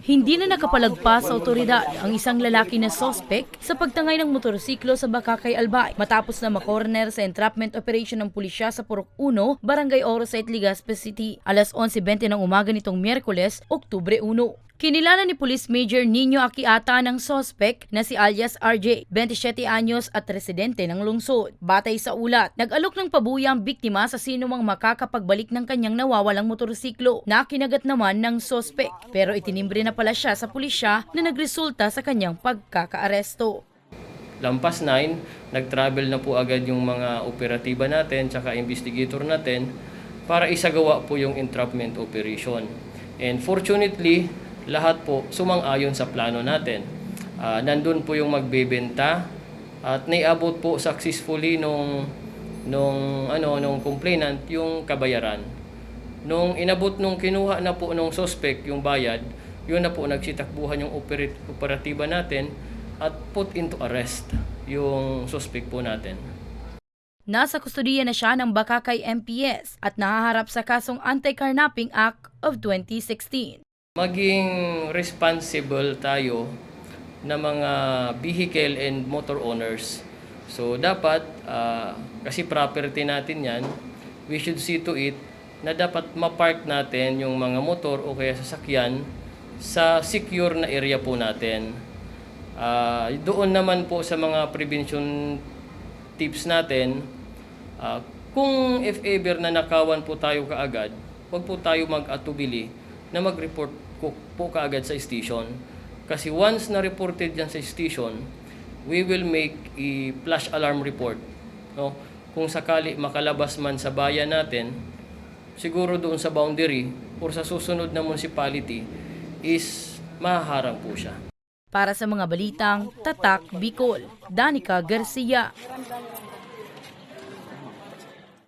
Hindi na nakapalagpas sa otoridad ang isang lalaki na sospek sa pagtangay ng motorsiklo sa Bakakay, Albay matapos na makorner sa entrapment operation ng pulisya sa Purok 1, Barangay Orosite, Legazpi City, alas 11:20 ng umaga nitong Miyerkules, Oktubre 1. Kinilala ni Police Major Nino Aquiata ng sospek na si alias RJ, 27 anyos at residente ng lungsod. Batay sa ulat, nag-alok ng pabuya ang biktima sa sinumang makakapagbalik ng kanyang nawawalang motorsiklo na kinagat naman ng sospek, pero itinimbre na pala siya sa pulisya na nagresulta sa kanyang pagkakaaresto. Lampas 9, nag-travel na po agad yung mga operatiba natin tsaka investigator natin para isagawa po yung entrapment operation. And fortunately, lahat po sumang-ayon sa plano natin. Nandun po yung magbebenta at naiabot po successfully nung complainant yung kabayaran. Nung inabot nung kinuha na po nung suspect yung bayad, yun na po nagsitakbuhan yung operatiba natin at put into arrest yung suspect po natin. Nasa kustudiya na siya ng Bakakay MPS at nahaharap sa kasong Anti-Carnapping Act of 2016. Maging responsible tayo na mga vehicle and motor owners. So dapat, kasi property natin yan, we should see to it na dapat ma-park natin yung mga motor o kaya sasakyan sa secure na area po natin. Doon naman po sa mga prevention tips natin, kung if ever na nakawan po tayo kaagad, huwag po tayo mag-atubili na mag-report po kaagad sa station. Kasi once na-reported dyan sa station, we will make a flash alarm report. No? Kung sakali makalabas man sa bayan natin, siguro doon sa boundary or sa susunod na municipality is mahaharang po siya. Para sa mga balitang Tatak Bicol, Danica Garcia.